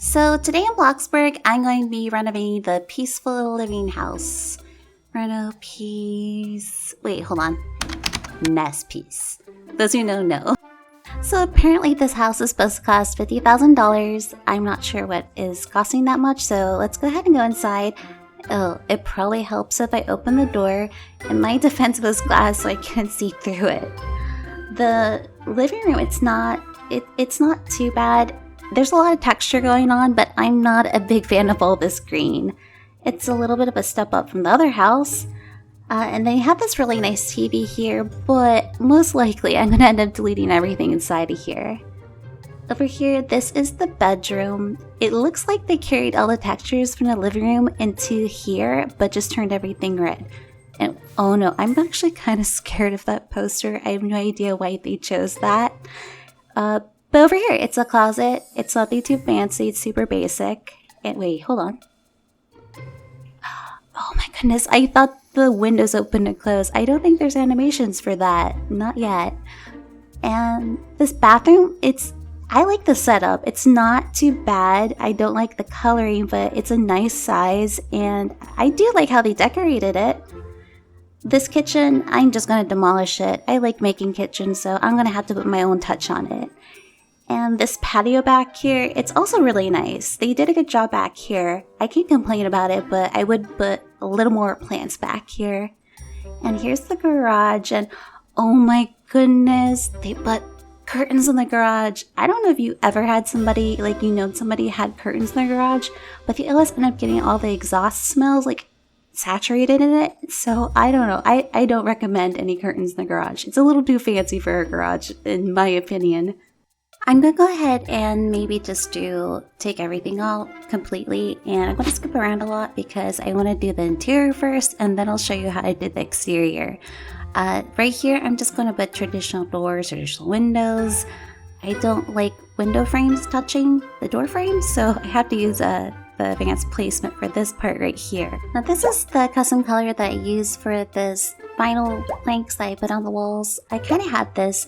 So today in Bloxburg, I'm going to be renovating the peaceful living house. Wait, hold on. Nest piece. Those who know. So apparently this house is supposed to cost $50,000. I'm not sure what is costing that much, so let's go ahead and go inside. Oh, it probably helps if I open the door, and my defense was glass so I couldn't see through it. The living room, it's not too bad. There's a lot of texture going on, but I'm not a big fan of all this green. It's a little bit of a step up from the other house. And they have this really nice TV here, but most likely I'm going to end up deleting everything inside of here. Over here, this is the bedroom. It looks like they carried all the textures from the living room into here, but just turned everything red. And oh no, I'm actually kind of scared of that poster. I have no idea why they chose that. But over here, it's a closet. It's nothing too fancy. It's super basic. And wait, hold on. Oh my goodness, I thought the windows open and close. I don't think there's animations for that. Not yet. And this bathroom, I like the setup. It's not too bad. I don't like the coloring, but it's a nice size. And I do like how they decorated it. This kitchen, I'm just going to demolish it. I like making kitchens, so I'm going to have to put my own touch on it. And this patio back here, it's also really nice. They did a good job back here. I can't complain about it, but I would put a little more plants back here. And here's the garage, and oh my goodness, they put curtains in the garage. I don't know if you ever had somebody, somebody had curtains in their garage, but they always end up getting all the exhaust smells, saturated in it. So I don't know. I don't recommend any curtains in the garage. It's a little too fancy for a garage, in my opinion. I'm going to go ahead and maybe just take everything out completely, and I'm going to skip around a lot because I want to do the interior first, and then I'll show you how I did the exterior. Right here, I'm just going to put traditional doors, traditional windows. I don't like window frames touching the door frames, so I have to use the advanced placement for this part right here. Now this is the custom color that I used for this vinyl planks that I put on the walls. I kind of had this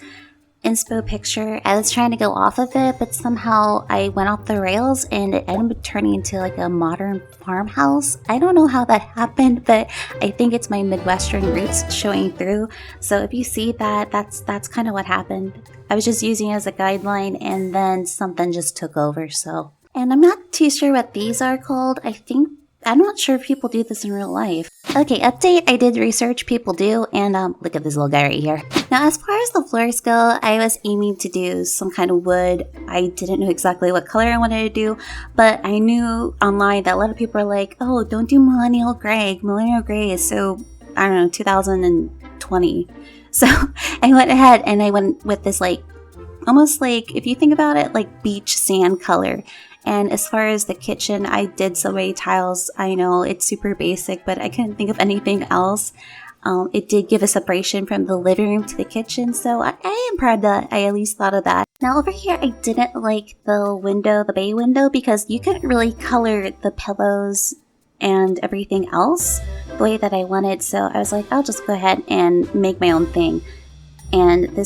inspo picture. I was trying to go off of it, but somehow I went off the rails and it ended up turning into a modern farmhouse. I don't know how that happened, but I think it's my Midwestern roots showing through. So if you see that, that's kind of what happened. I was just using it as a guideline, and then something just took over. So, and I'm not too sure what these are called. I'm not sure if people do this in real life. Okay, update, I did research, people do, and look at this little guy right here. Now, as far as the floors go, I was aiming to do some kind of wood. I didn't know exactly what color I wanted to do, but I knew online that a lot of people are like, oh, don't do millennial gray. Millennial gray is so, 2020. So I went ahead and I went with this almost if you think about it, beach sand color. And as far as the kitchen, I did subway tiles. I know it's super basic, but I couldn't think of anything else. It did give a separation from the living room to the kitchen, so I am proud that I at least thought of that. Now over here, I didn't like the bay window, because you couldn't really color the pillows and everything else the way that I wanted. So I was like, I'll just go ahead and make my own thing. And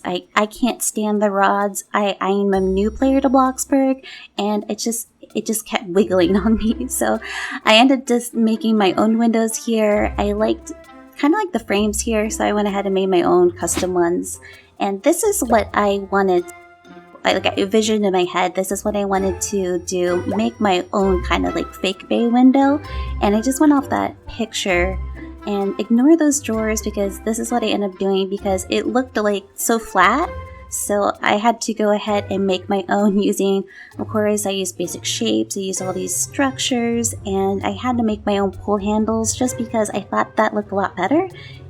I can't stand the rods. I'm a new player to Bloxburg, and it just kept wiggling on me. So I ended up just making my own windows here. I kind of like the frames here, so I went ahead and made my own custom ones. And this is what I wanted. I envisioned in my head, this is what I wanted to do, make my own kind of fake bay window. And I just went off that picture. And ignore those drawers, because this is what I ended up doing, because it looked so flat. So I had to go ahead and make my own using, of course, I used basic shapes, I used all these structures, and I had to make my own pull handles just because I thought that looked a lot better.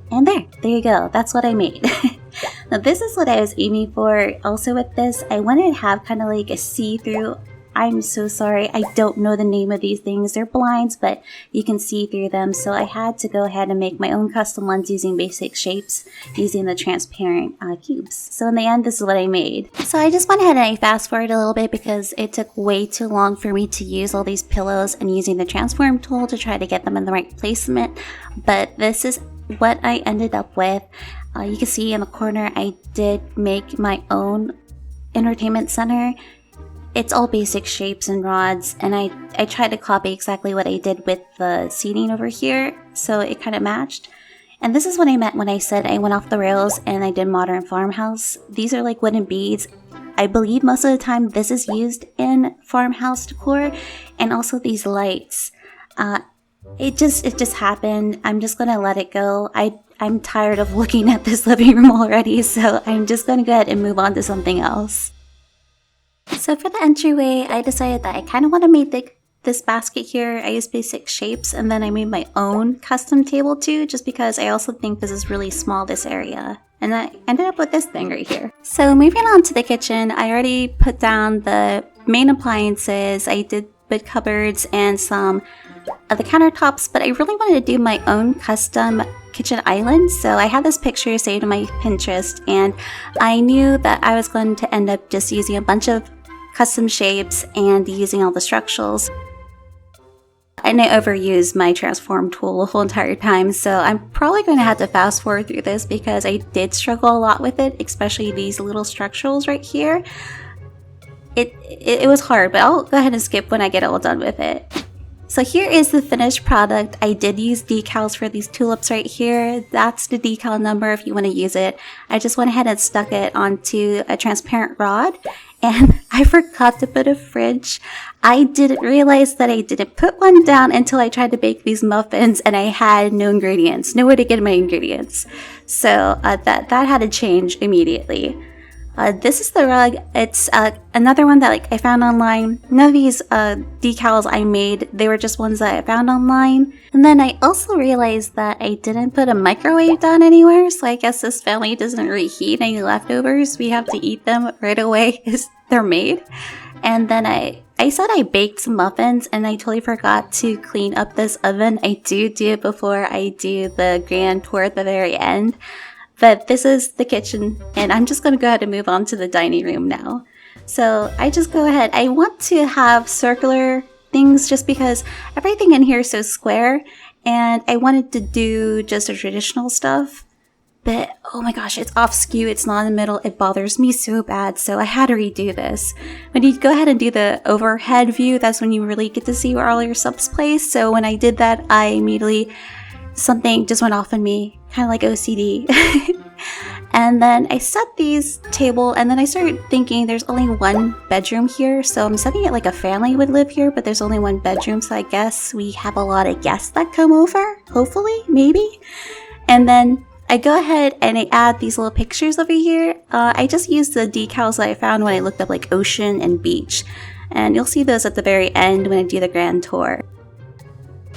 And there you go. That's what I made. Now this is what I was aiming for. Also with this, I wanted to have kind of a see-through. I'm so sorry, I don't know the name of these things. They're blinds, but you can see through them. So I had to go ahead and make my own custom ones using basic shapes, using the transparent cubes. So in the end, this is what I made. So I just went ahead and I fast forward a little bit because it took way too long for me to use all these pillows and using the transform tool to try to get them in the right placement. But this is what I ended up with. You can see in the corner, I did make my own entertainment center. it's all basic shapes and rods, and I tried to copy exactly what I did with the seating over here, so it kind of matched. And this is what I meant when I said I went off the rails and I did modern farmhouse. These are like wooden beads. I believe most of the time this is used in farmhouse decor, and also these lights. It just happened. I'm just gonna let it go. I'm tired of looking at this living room already, so I'm just gonna go ahead and move on to something else. So for the entryway, I decided that I kind of want to make this basket here. I used basic shapes, and then I made my own custom table too, just because I also think this is really small, this area. And I ended up with this thing right here. So moving on to the kitchen, I already put down the main appliances. I did bed cupboards and some of the countertops, but I really wanted to do my own custom kitchen island. So I had this picture saved on my Pinterest, and I knew that I was going to end up just using a bunch of custom shapes and using all the structurals. And I overused my transform tool the whole entire time, so I'm probably going to have to fast forward through this because I did struggle a lot with it, especially these little structurals right here. It was hard, but I'll go ahead and skip when I get all done with it. So here is the finished product. I did use decals for these tulips right here. That's the decal number if you want to use it. I just went ahead and stuck it onto a transparent rod, and I forgot to put a fridge. I didn't realize that I didn't put one down until I tried to bake these muffins, and I had no ingredients, nowhere to get my ingredients. So that had to change immediately. This is the rug. It's another one that I found online. None of these decals I made, they were just ones that I found online. And then I also realized that I didn't put a microwave down anywhere, so I guess this family doesn't reheat any leftovers. We have to eat them right away as they're made. And then I said I baked some muffins, and I totally forgot to clean up this oven. I do it before I do the grand tour at the very end. But this is the kitchen, and I'm just going to go ahead and move on to the dining room now. So I just go ahead. I want to have circular things just because everything in here is so square, and I wanted to do just the traditional stuff. But oh my gosh, it's off skew, it's not in the middle, it bothers me so bad, so I had to redo this. When you go ahead and do the overhead view, that's when you really get to see where all your stuff's placed. So when I did that, I immediately, something just went off on me, kind of like OCD. And then I set these table, and then I started thinking there's only one bedroom here, so I'm setting it like a family would live here, but there's only one bedroom, so I guess we have a lot of guests that come over, hopefully, maybe. And then I go ahead and I add these little pictures over here. I just used the decals that I found when I looked up like ocean and beach, and you'll see those at the very end when I do the grand tour.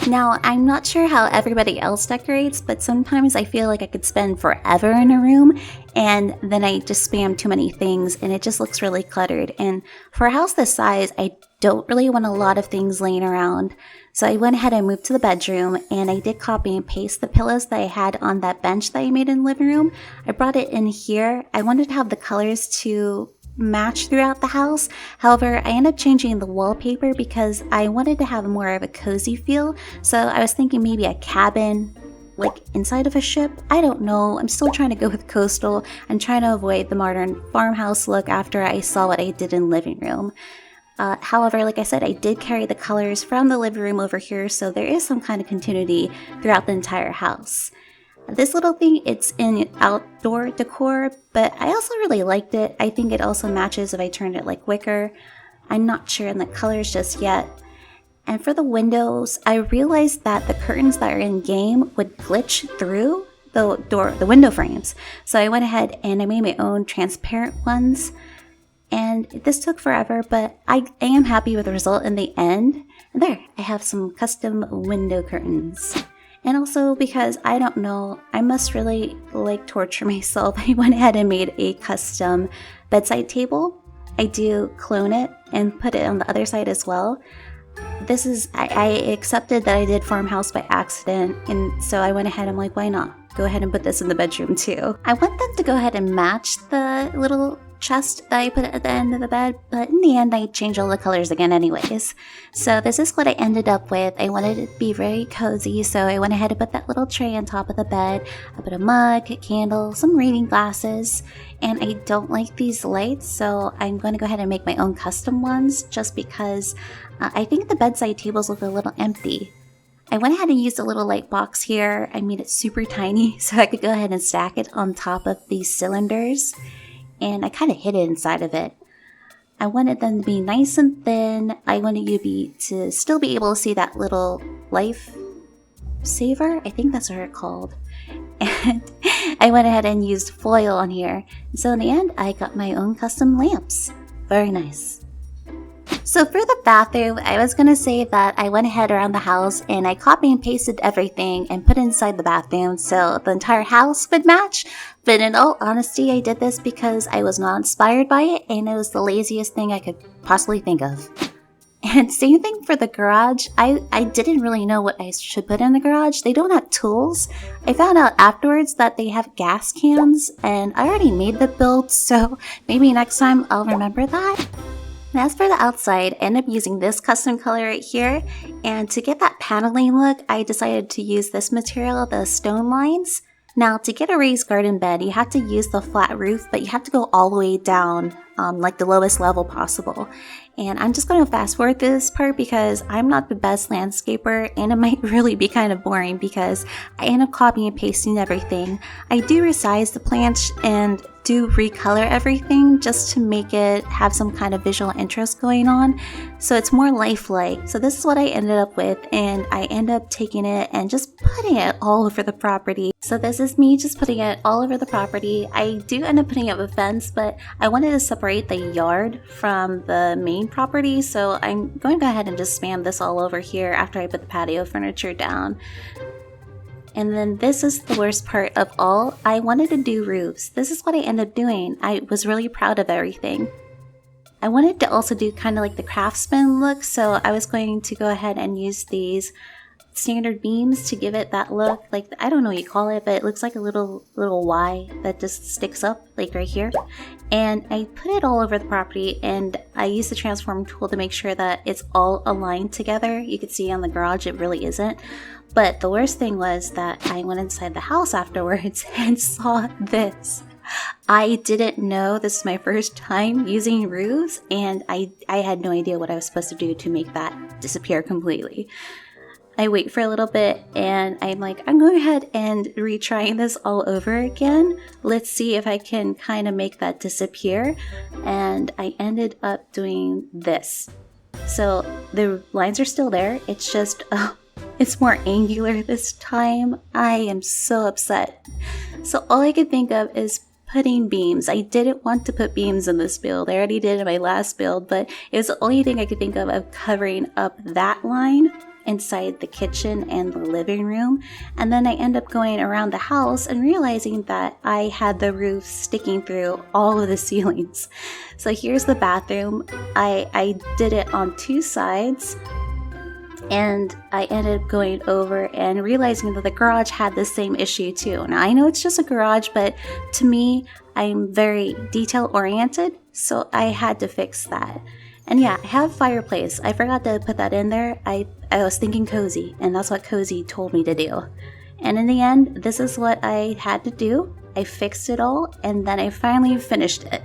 Now, I'm not sure how everybody else decorates, but sometimes I feel like I could spend forever in a room, and then I just spam too many things, and it just looks really cluttered. And for a house this size, I don't really want a lot of things laying around. So I went ahead and moved to the bedroom, and I did copy and paste the pillows that I had on that bench that I made in the living room. I brought it in here. I wanted to have the colors to match throughout the house. However, I ended up changing the wallpaper because I wanted to have more of a cozy feel. So I was thinking maybe a cabin, like inside of a ship. I don't know. I'm still trying to go with coastal. I'm trying to avoid the modern farmhouse look after I saw what I did in the living room. However, like I said, I did carry the colors from the living room over here, so there is some kind of continuity throughout the entire house. This little thing, it's in outdoor decor, but I also really liked it. I think it also matches if I turned it like wicker. I'm not sure on the colors just yet. And for the windows, I realized that the curtains that are in game would glitch through the window frames. So I went ahead and I made my own transparent ones. And this took forever, but I am happy with the result in the end. And there, I have some custom window curtains. And also because, I don't know, I must really torture myself, I went ahead and made a custom bedside table. I do clone it and put it on the other side as well. This is, I accepted that I did farmhouse by accident, and so I went ahead, I'm like, why not? Go ahead and put this in the bedroom too. I want them to go ahead and match the little chest that I put at the end of the bed, but in the end I changed all the colors again anyways. So this is what I ended up with. I wanted it to be very cozy, so I went ahead and put that little tray on top of the bed. I put a mug, a candle, some reading glasses, and I don't like these lights, so I'm going to go ahead and make my own custom ones just because I think the bedside tables look a little empty. I went ahead and used a little light box here. I made it super tiny so I could go ahead and stack it on top of these cylinders. And I kind of hid it inside of it. I wanted them to be nice and thin. I wanted you to still be able to see that little life saver. I think that's what it's called. And I went ahead and used foil on here. So in the end, I got my own custom lamps. Very nice. So for the bathroom, I was going to say that I went ahead around the house and I copy and pasted everything and put it inside the bathroom so the entire house would match. But in all honesty, I did this because I was not inspired by it and it was the laziest thing I could possibly think of. And same thing for the garage. I didn't really know what I should put in the garage. They don't have tools. I found out afterwards that they have gas cans and I already made the build, so maybe next time I'll remember that. And as for the outside, I ended up using this custom color right here, and to get that paneling look, I decided to use this material, the stone lines. Now, to get a raised garden bed, you have to use the flat roof, but you have to go all the way down, like the lowest level possible. And I'm just going to fast forward this part because I'm not the best landscaper and it might really be kind of boring because I end up copying and pasting everything. I do resize the plants and do recolor everything just to make it have some kind of visual interest going on, so it's more lifelike. So this is what I ended up with, and I end up taking it and just putting it all over the property. So this is me just putting it all over the property. I do end up putting up a fence, but I wanted to separate the yard from the main property, so I'm going to go ahead and just spam this all over here after I put the patio furniture down. And then this is the worst part of all. I wanted to do roofs. This is what I ended up doing. I was really proud of everything. I wanted to also do kind of like the craftsman look, so I was going to go ahead and use these standard beams to give it that look. Like, I don't know what you call it, but it looks like a little Y that just sticks up, like right here. And I put it all over the property, and I used the transform tool to make sure that it's all aligned together. You can see on the garage it really isn't. But the worst thing was that I went inside the house afterwards and saw this. I didn't know, this is my first time using roofs, and I had no idea what I was supposed to do to make that disappear completely. I wait for a little bit and I'm like, I'm going ahead and retrying this all over again. Let's see if I can kind of make that disappear. And I ended up doing this. So the lines are still there. It's just, it's more angular this time. I am so upset. So all I could think of is putting beams. I didn't want to put beams in this build. I already did in my last build, but it was the only thing I could think of covering up that line inside the kitchen and the living room. And then I end up going around the house and realizing that I had the roof sticking through all of the ceilings. So here's the bathroom. I did it on two sides, and I ended up going over and realizing that the garage had the same issue too. Now I know it's just a garage, but to me, I'm very detail oriented, so I had to fix that. And yeah, I have a fireplace. I forgot to put that in there. I was thinking cozy, and that's what cozy told me to do. And in the end, this is what I had to do. I fixed it all, and then I finally finished it.